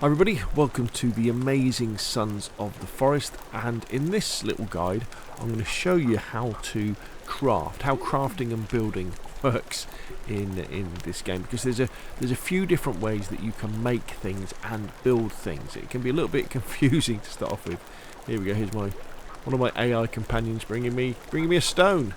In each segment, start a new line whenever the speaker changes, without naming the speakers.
Hi everybody, welcome to the amazing Sons of the Forest, and in this little guide I'm going to show you how to craft, how crafting and building works in this game, because there's a few different ways that you can make things and build things. It can be a little bit confusing to start off with. Here we go, here's one of my AI companions bringing me a stone.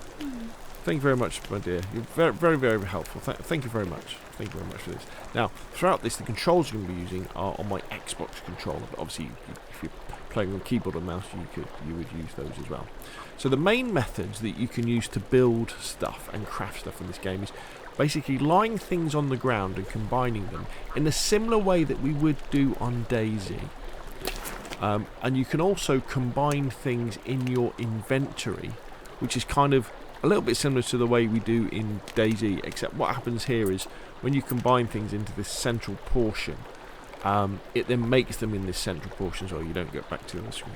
Thank you very much, my dear. You're very, very, very helpful. Thank you very much. Thank you very much for this. Now, throughout this, the controls you're going to be using are on my Xbox controller. But obviously, if you're playing on keyboard or mouse, you would use those as well. So the main methods that you can use to build stuff and craft stuff in this game is basically lying things on the ground and combining them in a similar way that we would do on DayZ. And you can also combine things in your inventory, which is kind of a little bit similar to the way we do in DayZ, except what happens here is when you combine things into this central portion, it then makes them in this central portion, so you don't get back to the screen.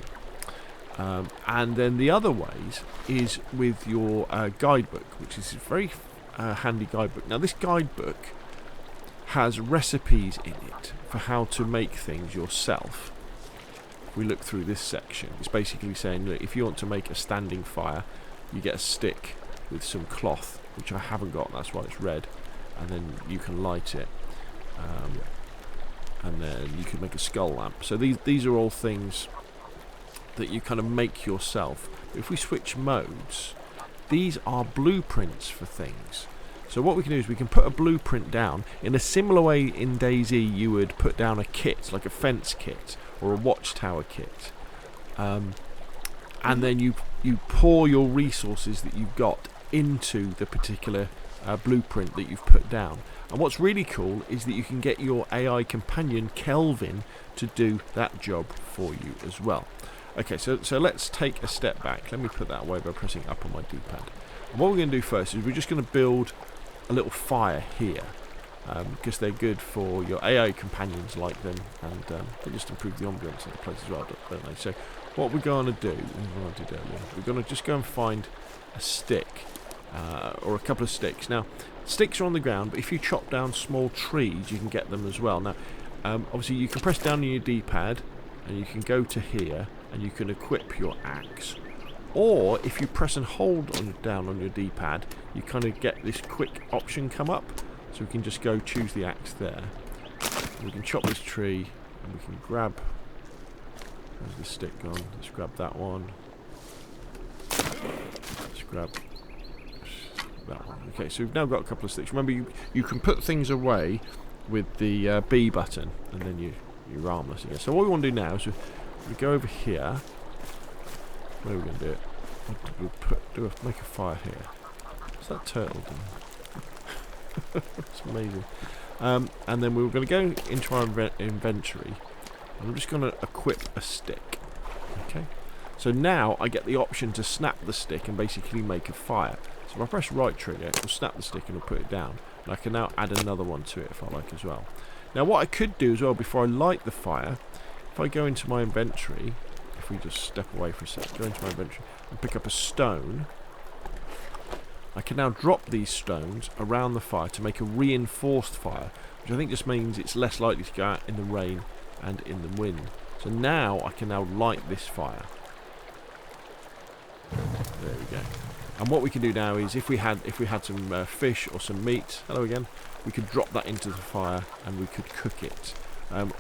And then the other ways is with your guidebook, which is a very handy guidebook. Now this guidebook has recipes in it for how to make things yourself. If we look through this section, it's basically saying, look, if you want to make a standing fire, you get a stick with some cloth, which I haven't got, that's why it's red, and then you can light it, and then you can make a skull lamp. So these are all things that you kind of make yourself. If we switch modes, these are blueprints for things. So what we can do is we can put a blueprint down in a similar way in DayZ you would put down a kit, like a fence kit or a watchtower kit. And then you pour your resources that you've got into the particular blueprint that you've put down. And what's really cool is that you can get your AI companion Kelvin to do that job for you as well. Okay, so let's take a step back. Let me put that away by pressing up on my D-pad. And what we're going to do first is we're just going to build a little fire here, because they're good for your AI companions, like them, and they just improve the ambience of the place as well, don't they? So what we're going to do, we're going to just go and find a stick, or a couple of sticks. Now, sticks are on the ground, but if you chop down small trees, you can get them as well. Now, obviously, you can press down on your D-pad, and you can go to here, and you can equip your axe. Or, if you press and hold down on your D-pad, you kind of get this quick option come up. So we can just go choose the axe there. We can chop this tree, and we can grab... Where's the stick gone? Let's grab that one. Let's grab that one. Okay, so we've now got a couple of sticks. Remember, you can put things away with the B button, and then you're armless again. So what we want to do now is we go over here. Where are we going to do it? We'll make a fire here. What's that turtle doing? It's amazing. And then we're going to go into our inventory, and I'm just going to equip a stick. Okay. So now I get the option to snap the stick and basically make a fire. So if I press right trigger, it'll snap the stick and it'll put it down. And I can now add another one to it if I like as well. Now what I could do as well before I light the fire, if I go into my inventory, if we just step away for a sec, go into my inventory and pick up a stone, I can now drop these stones around the fire to make a reinforced fire, which I think just means it's less likely to go out in the rain and in the wind. So now I can now light this fire. There we go. And what we can do now is if we had some fish or some meat, hello again, we could drop that into the fire and we could cook it.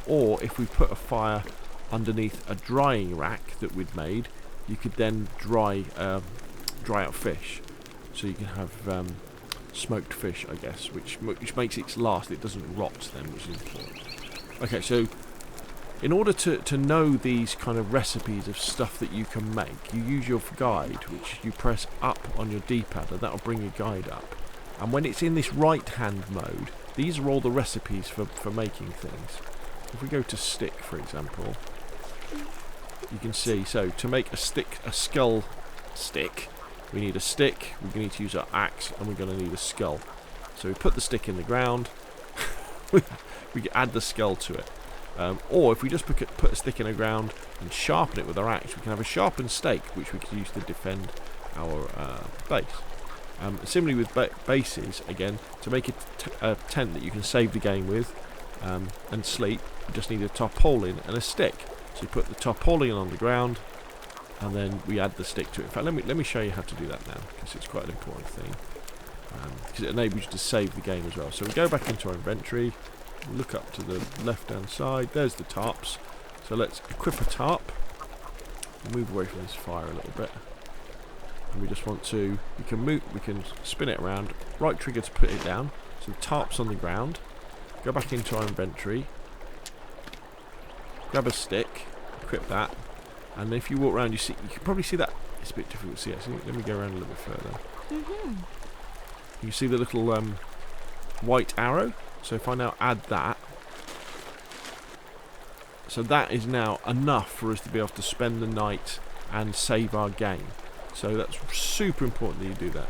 Or if we put a fire underneath a drying rack that we'd made, you could then dry out fish. So you can have smoked fish, I guess, which makes it last. It doesn't rot then, which is important. Okay, so in order to know these kind of recipes of stuff that you can make, you use your guide, which you press up on your D-pad, and that'll bring your guide up. And when it's in this right-hand mode, these are all the recipes for making things. If we go to stick, for example, you can see, so to make a skull stick, we need a stick, we need to use our axe, and we're going to need a skull. So we put the stick in the ground, we add the skull to it. Or if we just put a stick in the ground and sharpen it with our axe, we can have a sharpened stake, which we can use to defend our base. Similarly with bases, again, to make a tent that you can save the game with, and sleep, you just need a tarpaulin and a stick. So you put the tarpaulin on the ground, and then we add the stick to it. In fact, let me show you how to do that now, because it's quite an important thing. Because it enables you to save the game as well. So we go back into our inventory, look up to the left-hand side. There's the tarps. So let's equip a tarp. Move away from this fire a little bit. And we just want to, we can spin it around, right trigger to put it down. So the tarp's on the ground. Go back into our inventory. Grab a stick, equip that. And if you walk around, you can probably see that. It's a bit difficult to see actually. Let me go around a little bit further. You see the little white arrow? So if I now add that, so that is now enough for us to be able to spend the night and save our game. So that's super important that you do that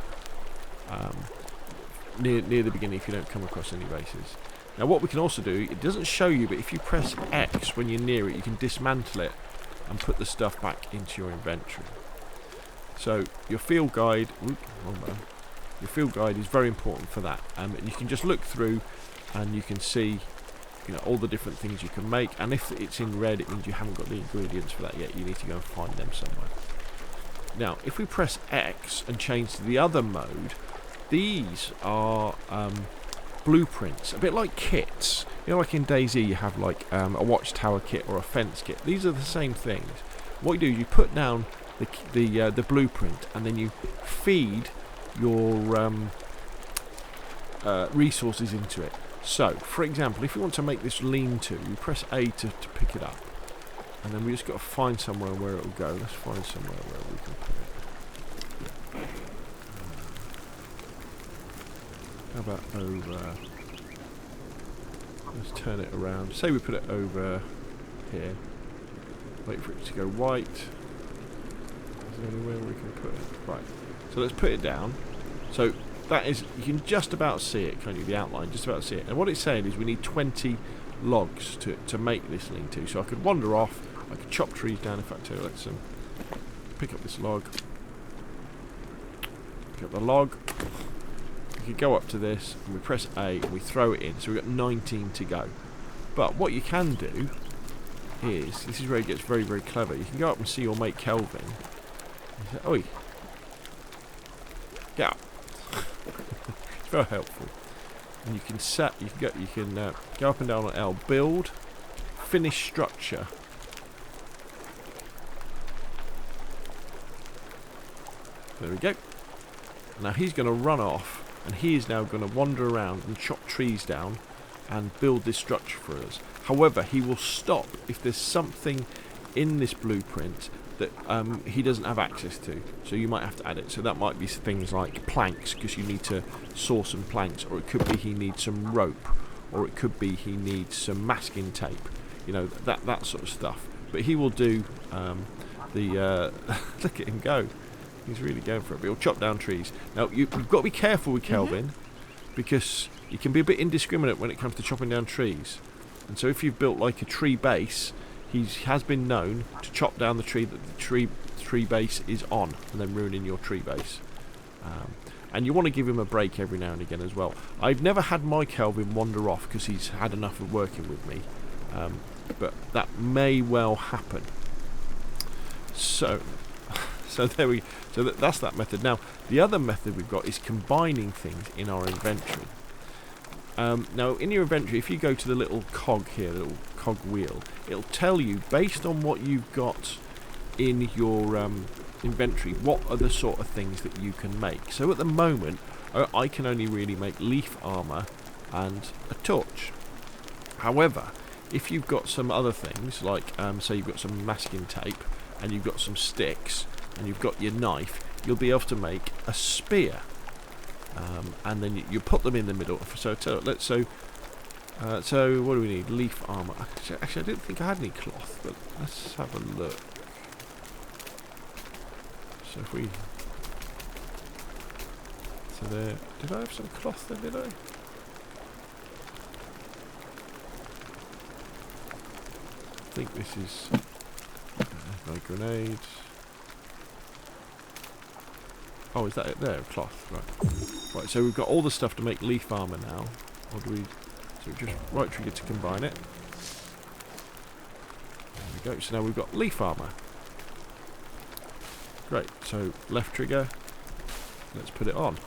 near the beginning if you don't come across any bases. Now what we can also do, it doesn't show you, but if you press X when you're near it, you can dismantle it and put the stuff back into your inventory. So your field guide, your field guide is very important for that, and you can just look through and you can see, you know, all the different things you can make. And if it's in red, it means you haven't got the ingredients for that yet. You need to go and find them somewhere. Now, if we press X and change to the other mode, these are blueprints, a bit like kits. You know, like in DayZ, you have like a watchtower kit or a fence kit. These are the same things. What you do is you put down the blueprint, and then you feed your resources into it. So, for example, if you want to make this lean-to, you press A to pick it up. And then we just got to find somewhere where it will go. Let's find somewhere where we can put it. How about over... Let's turn it around. Say we put it over here. Wait for it to go white. Is there anywhere we can put it? Right. So let's put it down. So that is, you can just about see it, can't you? The outline, just about see it. And what it's saying is we need 20 logs to make this lean-to. So I could wander off, I could chop trees down. In fact, let's pick up this log. Pick up the log. We could go up to this, and we press A, and we throw it in. So we've got 19 to go. But what you can do is, this is where it gets very, very clever. You can go up and see your mate Kelvin. And say, oi, get up. It's very helpful. And you can go up and down on L, build, finish structure. There we go. Now he's going to run off, and he is now going to wander around and chop trees down and build this structure for us. However, he will stop if there's something in this blueprint that he doesn't have access to, so you might have to add it. So that might be things like planks, because you need to saw some planks, or it could be he needs some rope, or it could be he needs some masking tape, you know, that sort of stuff. But he will do look at him go, he's really going for it. But he'll chop down trees. Now you've got to be careful with Kelvin, because you can be a bit indiscriminate when it comes to chopping down trees. And so if you've built like a tree base, he has been known to chop down the tree that the tree base is on, and then ruining your tree base. And you want to give him a break every now and again as well. I've never had my Kelvin wander off because he's had enough of working with me, but that may well happen. So there we. So that's that method. Now the other method we've got is combining things in our inventory. Now in your inventory, if you go to the little cog here, the little cog wheel, it'll tell you based on what you've got in your inventory what are the sort of things that you can make. So at the moment I can only really make leaf armor and a torch. However, if you've got some other things like say you've got some masking tape and you've got some sticks and you've got your knife, you'll be able to make a spear. And then you put them in the middle. So what do we need? Leaf armor. Actually, I didn't think I had any cloth, but let's have a look. So if we, there. Did I have some cloth there? Did I? I think this is my grenades. Oh, is that it there? Cloth, right. Right, so we've got all the stuff to make leaf armor now. Or do we... So just right trigger to combine it. There we go. So now we've got leaf armour. Great. So left trigger. Let's put it on.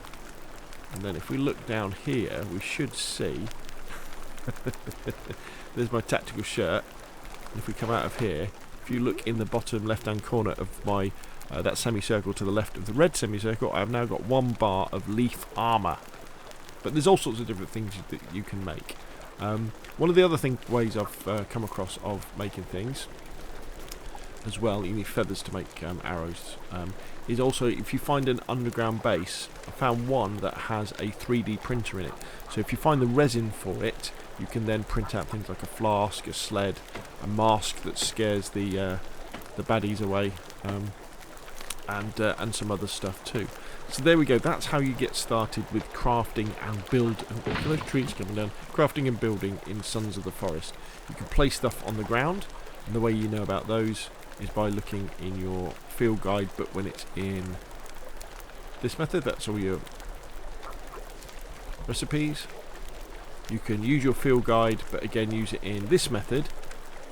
And then if we look down here, we should see... There's my tactical shirt. And if we come out of here, if you look in the bottom left-hand corner of my that semicircle to the left of the red semicircle, I've now got 1 bar of leaf armour. But there's all sorts of different things that you can make. One of the other ways I've come across of making things as well, you need feathers to make arrows, is also if you find an underground base. I found one that has a 3D printer in it. So if you find the resin for it, you can then print out things like a flask, a sled, a mask that scares the baddies away, and some other stuff too. So there we go. That's how you get started with crafting and build. And those trees coming down. Crafting and building in Sons of the Forest. You can place stuff on the ground, and the way you know about those is by looking in your field guide. But when it's in this method, that's all your recipes. You can use your field guide, but again use it in this method.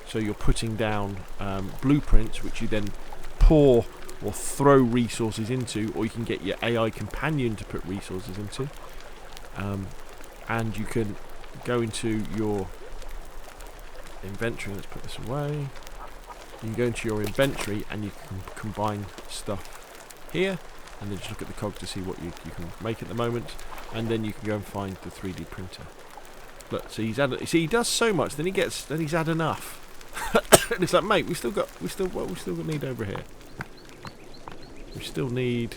So you're putting down blueprints, which you then pour or throw resources into, or you can get your AI companion to put resources into. And you can go into your inventory. Let's put this away. You can go into your inventory and you can combine stuff here, and then just look at the cog to see what you can make at the moment, and then you can go and find the 3D printer. Look, so he's added. See, he does so much, then he's had enough. And it's like, mate, we still got need over here. We still need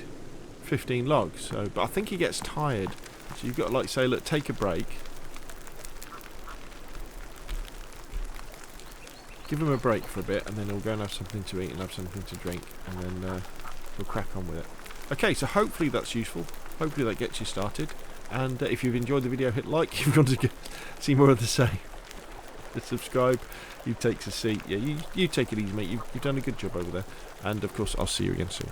15 logs. So, but I think he gets tired. So you've got to like say, look, take a break. Give him a break for a bit, and then he'll go and have something to eat and have something to drink, and then we'll crack on with it. Okay, so hopefully that's useful. Hopefully that gets you started. And if you've enjoyed the video, hit like. If you want to see more of the same, subscribe. You take a seat. Yeah, you take it easy, mate. You've done a good job over there. And of course, I'll see you again soon.